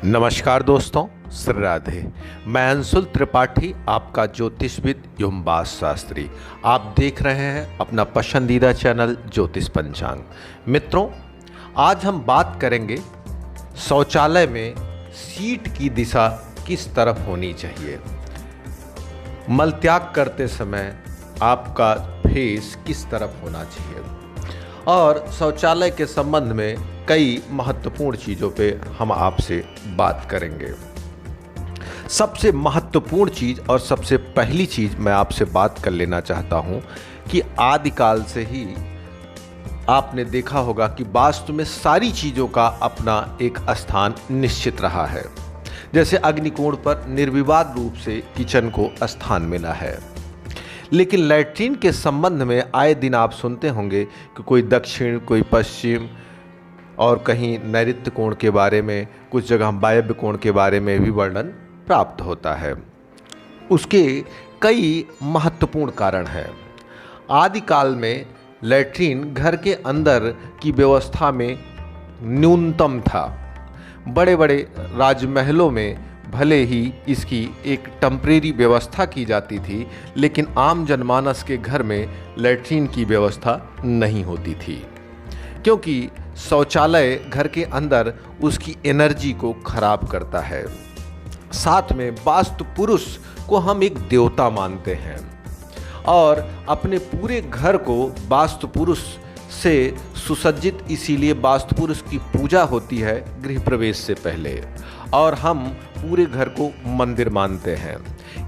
नमस्कार दोस्तों, श्री राधे। मैं अंशुल त्रिपाठी, आपका ज्योतिषविद एवं वास्तु शास्त्री। आप देख रहे हैं अपना पसंदीदा चैनल ज्योतिष पंचांग। मित्रों, आज हम बात करेंगे शौचालय में सीट की दिशा किस तरफ होनी चाहिए। मलत्याग करते समय आपका फेस किस तरफ होना चाहिए, और शौचालय के संबंध में कई महत्वपूर्ण चीज़ों पे हम आपसे बात करेंगे। सबसे महत्वपूर्ण चीज़ और सबसे पहली चीज़ मैं आपसे बात कर लेना चाहता हूँ कि आदिकाल से ही आपने देखा होगा कि वास्तु में सारी चीज़ों का अपना एक स्थान निश्चित रहा है। जैसे अग्निकोण पर निर्विवाद रूप से किचन को स्थान मिला है, लेकिन लैट्रिन के संबंध में आए दिन आप सुनते होंगे कि कोई दक्षिण, कोई पश्चिम, और कहीं नैऋत्य कोण के बारे में, कुछ जगह वायव्य कोण के बारे में भी वर्णन प्राप्त होता है। उसके कई महत्वपूर्ण कारण हैं। आदिकाल में लैट्रिन घर के अंदर की व्यवस्था में न्यूनतम था। बड़े बड़े राजमहलों में भले ही इसकी एक टेम्परेरी व्यवस्था की जाती थी, लेकिन आम जनमानस के घर में लैट्रिन की व्यवस्था नहीं होती थी, क्योंकि शौचालय घर के अंदर उसकी एनर्जी को खराब करता है। साथ में वास्तु पुरुष को हम एक देवता मानते हैं, और अपने पूरे घर को वास्तु पुरुष से सुसज्जित, इसीलिए वास्तु पुरुष की पूजा होती है गृह प्रवेश से पहले, और हम पूरे घर को मंदिर मानते हैं।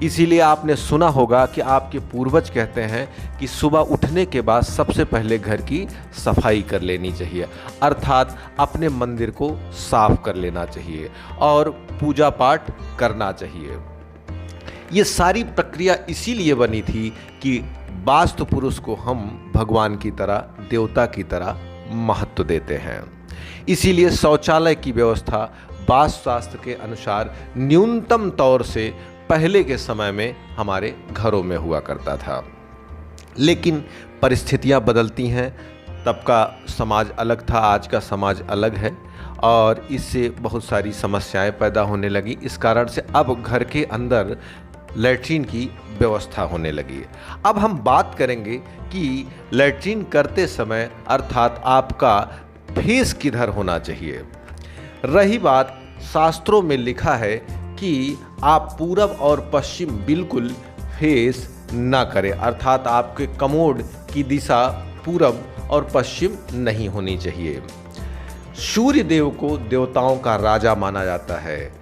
इसीलिए आपने सुना होगा कि आपके पूर्वज कहते हैं कि सुबह उठने के बाद सबसे पहले घर की सफाई कर लेनी चाहिए, अर्थात अपने मंदिर को साफ कर लेना चाहिए और पूजा पाठ करना चाहिए। ये सारी प्रक्रिया इसीलिए बनी थी कि वास्तु पुरुष को हम भगवान की तरह, देवता की तरह महत्व देते हैं। इसीलिए शौचालय की व्यवस्था वास्तु शास्त्र के अनुसार न्यूनतम तौर से पहले के समय में हमारे घरों में हुआ करता था। लेकिन परिस्थितियां बदलती हैं। तब का समाज अलग था, आज का समाज अलग है, और इससे बहुत सारी समस्याएं पैदा होने लगी। इस कारण से अब घर के अंदर लैट्रिन की व्यवस्था होने लगी। अब हम बात करेंगे कि लैट्रिन करते समय अर्थात आपका फेस किधर होना चाहिए। रही बात, शास्त्रों में लिखा है कि आप पूरब और पश्चिम बिल्कुल फेस ना करें, अर्थात आपके कमोड की दिशा पूरब और पश्चिम नहीं होनी चाहिए। सूर्य देव को देवताओं का राजा माना जाता है।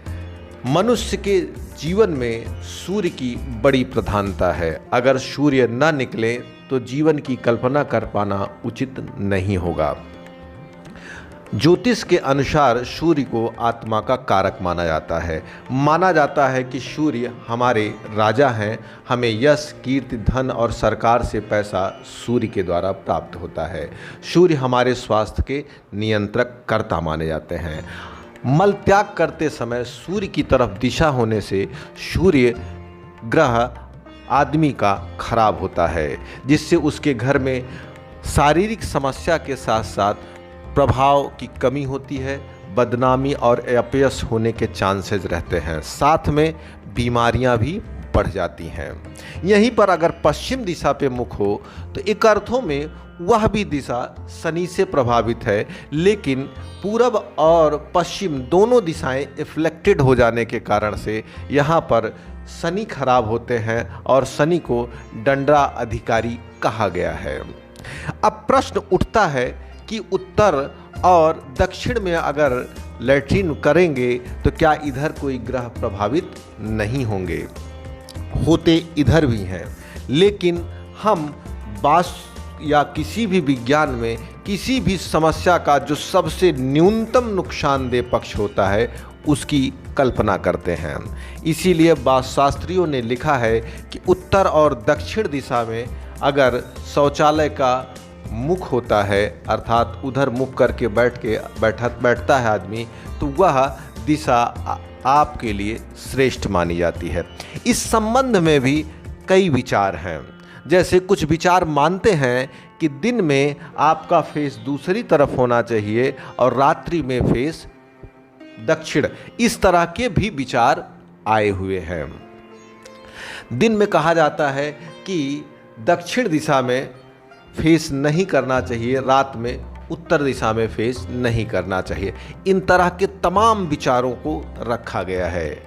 मनुष्य के जीवन में सूर्य की बड़ी प्रधानता है। अगर सूर्य न निकले तो जीवन की कल्पना कर पाना उचित नहीं होगा। ज्योतिष के अनुसार सूर्य को आत्मा का कारक माना जाता है। माना जाता है कि सूर्य हमारे राजा हैं। हमें यश, कीर्ति, धन और सरकार से पैसा सूर्य के द्वारा प्राप्त होता है। सूर्य हमारे स्वास्थ्य के नियंत्रक कर्ता माने जाते हैं। मल त्याग करते समय सूर्य की तरफ दिशा होने से सूर्य ग्रह आदमी का खराब होता है, जिससे उसके घर में शारीरिक समस्या के साथ साथ प्रभाव की कमी होती है, बदनामी और अपयश होने के चांसेस रहते हैं। साथ में बीमारियां भी बढ़ जाती हैं। यहीं पर अगर पश्चिम दिशा पे मुख हो तो एक अर्थों में वह भी दिशा शनि से प्रभावित है, लेकिन पूरब और पश्चिम दोनों दिशाएं इफ्लेक्टेड हो जाने के कारण से यहाँ पर शनि खराब होते हैं, और शनि को दंडा अधिकारी कहा गया है। अब प्रश्न उठता है कि उत्तर और दक्षिण में अगर लैट्रिन करेंगे तो क्या इधर कोई ग्रह प्रभावित नहीं होंगे? होते इधर भी हैं, लेकिन हम वास्तु या किसी भी विज्ञान में किसी भी समस्या का जो सबसे न्यूनतम नुकसानदेह पक्ष होता है उसकी कल्पना करते हैं। इसीलिए वास्तुशास्त्रियों ने लिखा है कि उत्तर और दक्षिण दिशा में अगर शौचालय का मुख होता है, अर्थात उधर मुख करके बैठता है आदमी, तो वह दिशा आपके लिए श्रेष्ठ मानी जाती है। इस संबंध में भी कई विचार हैं। जैसे कुछ विचार मानते हैं कि दिन में आपका फेस दूसरी तरफ होना चाहिए और रात्रि में फेस दक्षिण, इस तरह के भी विचार आए हुए हैं। दिन में कहा जाता है कि दक्षिण दिशा में फेस नहीं करना चाहिए, रात में उत्तर दिशा में फेस नहीं करना चाहिए। इन तरह के तमाम विचारों को रखा गया है।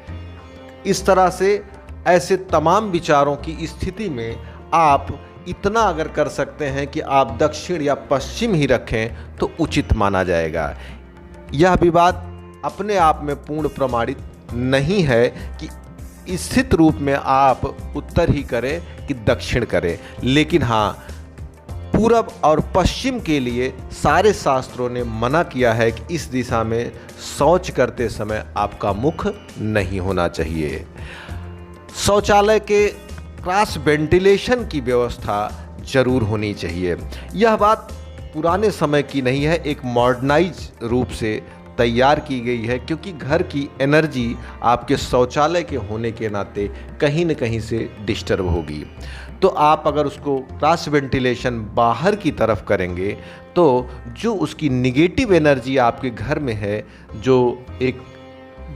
इस तरह से ऐसे तमाम विचारों की स्थिति में आप इतना अगर कर सकते हैं कि आप दक्षिण या पश्चिम ही रखें तो उचित माना जाएगा। यह विवाद अपने आप में पूर्ण प्रमाणित नहीं है कि स्थित रूप में आप उत्तर ही करें कि दक्षिण करें, लेकिन हाँ, पूरब और पश्चिम के लिए सारे शास्त्रों ने मना किया है कि इस दिशा में शौच करते समय आपका मुख नहीं होना चाहिए। शौचालय के क्रॉस वेंटिलेशन की व्यवस्था जरूर होनी चाहिए। यह बात पुराने समय की नहीं है, एक मॉडर्नाइज रूप से तैयार की गई है, क्योंकि घर की एनर्जी आपके शौचालय के होने के नाते कहीं न कहीं से डिस्टर्ब होगी। तो आप अगर उसको क्रॉस वेंटिलेशन बाहर की तरफ करेंगे तो जो उसकी निगेटिव एनर्जी आपके घर में है, जो एक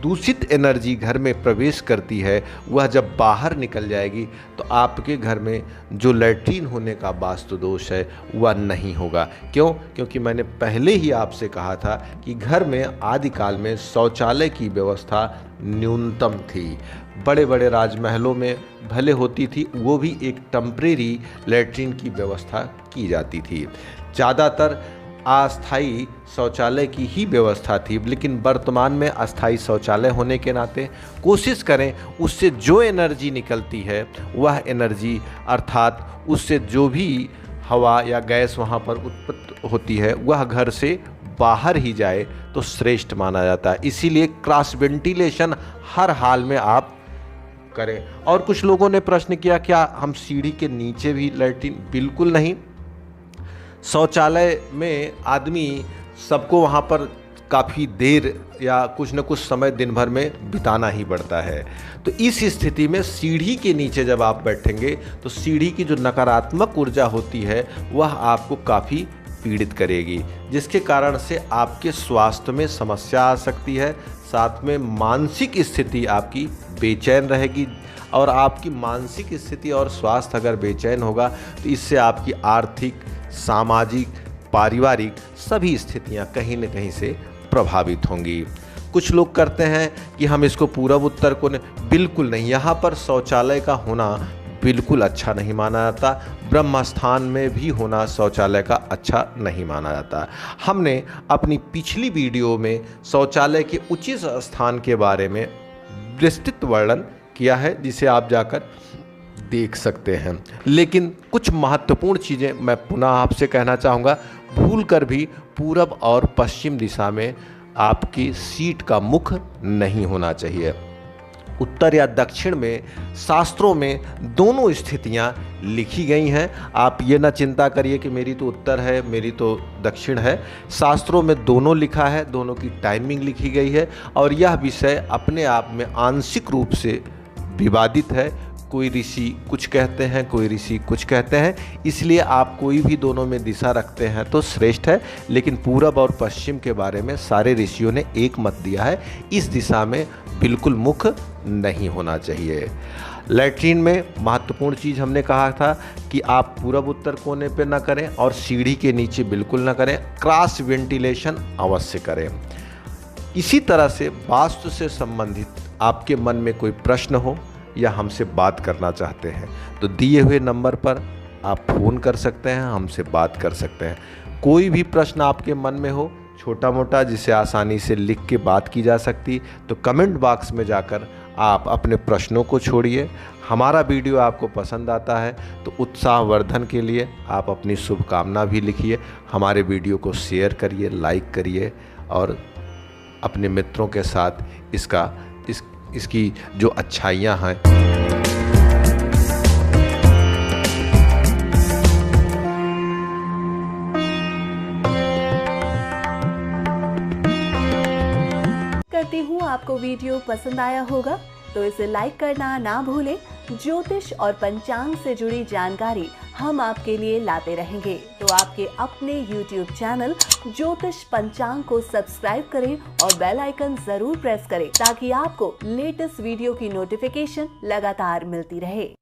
दूषित एनर्जी घर में प्रवेश करती है, वह जब बाहर निकल जाएगी तो आपके घर में जो लैट्रीन होने का वास्तु दोष है वह नहीं होगा। क्यों? क्योंकि मैंने पहले ही आपसे कहा था कि घर में आदिकाल में शौचालय की व्यवस्था न्यूनतम थी। बड़े बड़े राजमहलों में भले होती थी, वो भी एक टेम्परेरी लैट्रीन की व्यवस्था की जाती थी। ज़्यादातर अस्थायी शौचालय की ही व्यवस्था थी, लेकिन वर्तमान में अस्थायी शौचालय होने के नाते कोशिश करें उससे जो एनर्जी निकलती है वह एनर्जी, अर्थात उससे जो भी हवा या गैस वहाँ पर उत्पन्न होती है वह घर से बाहर ही जाए तो श्रेष्ठ माना जाता है। इसीलिए क्रॉस वेंटिलेशन हर हाल में आप करें। और कुछ लोगों ने प्रश्न किया, क्या हम सीढ़ी के नीचे भी लैट्रिन? बिल्कुल नहीं। शौचालय में आदमी सबको वहाँ पर काफ़ी देर या कुछ न कुछ समय दिन भर में बिताना ही पड़ता है। तो इस स्थिति में सीढ़ी के नीचे जब आप बैठेंगे तो सीढ़ी की जो नकारात्मक ऊर्जा होती है वह आपको काफ़ी पीड़ित करेगी, जिसके कारण से आपके स्वास्थ्य में समस्या आ सकती है। साथ में मानसिक स्थिति आपकी बेचैन रहेगी, और आपकी मानसिक स्थिति और स्वास्थ्य अगर बेचैन होगा तो इससे आपकी आर्थिक, सामाजिक, पारिवारिक सभी स्थितियां कहीं न कहीं से प्रभावित होंगी। कुछ लोग करते हैं कि हम इसको पूरब उत्तर को बिल्कुल नहीं, यहाँ पर शौचालय का होना बिल्कुल अच्छा नहीं माना जाता। ब्रह्म स्थान में भी होना शौचालय का अच्छा नहीं माना जाता। हमने अपनी पिछली वीडियो में शौचालय के उचित स्थान के बारे में विस्तृत वर्णन किया है, जिसे आप जाकर देख सकते हैं। लेकिन कुछ महत्वपूर्ण चीज़ें मैं पुनः आपसे कहना चाहूँगा, भूलकर भी पूरब और पश्चिम दिशा में आपकी सीट का मुख नहीं होना चाहिए। उत्तर या दक्षिण में शास्त्रों में दोनों स्थितियां लिखी गई हैं। आप ये ना चिंता करिए कि मेरी तो उत्तर है, मेरी तो दक्षिण है। शास्त्रों में दोनों लिखा है, दोनों की टाइमिंग लिखी गई है, और यह विषय अपने आप में आंशिक रूप से विवादित है। कोई ऋषि कुछ कहते हैं, कोई ऋषि कुछ कहते हैं, इसलिए आप कोई भी दोनों में दिशा रखते हैं तो श्रेष्ठ है। लेकिन पूरब और पश्चिम के बारे में सारे ऋषियों ने एक मत दिया है, इस दिशा में बिल्कुल मुख नहीं होना चाहिए। लैट्रीन में महत्वपूर्ण चीज़ हमने कहा था कि आप पूरब उत्तर कोने पे ना करें और सीढ़ी के नीचे बिल्कुल ना करें, क्रॉस वेंटिलेशन अवश्य करें। इसी तरह से वास्तु से संबंधित आपके मन में कोई प्रश्न हो या हमसे बात करना चाहते हैं तो दिए हुए नंबर पर आप फ़ोन कर सकते हैं, हमसे बात कर सकते हैं। कोई भी प्रश्न आपके मन में हो, छोटा मोटा, जिसे आसानी से लिख के बात की जा सकती, तो कमेंट बॉक्स में जाकर आप अपने प्रश्नों को छोड़िए। हमारा वीडियो आपको पसंद आता है तो उत्साहवर्धन के लिए आप अपनी शुभकामना भी लिखिए। हमारे वीडियो को शेयर करिए, लाइक करिए, और अपने मित्रों के साथ इसकी जो अच्छाइयाँ हैं करती हूँ आपको वीडियो पसंद आया होगा तो इसे लाइक करना ना भूलें ज्योतिष और पंचांग से जुड़ी जानकारी हम आपके लिए लाते रहेंगे। तो आपके अपने YouTube चैनल ज्योतिष पंचांग को सब्सक्राइब करें और बेल आइकन जरूर प्रेस करें ताकि आपको लेटेस्ट वीडियो की नोटिफिकेशन लगातार मिलती रहे।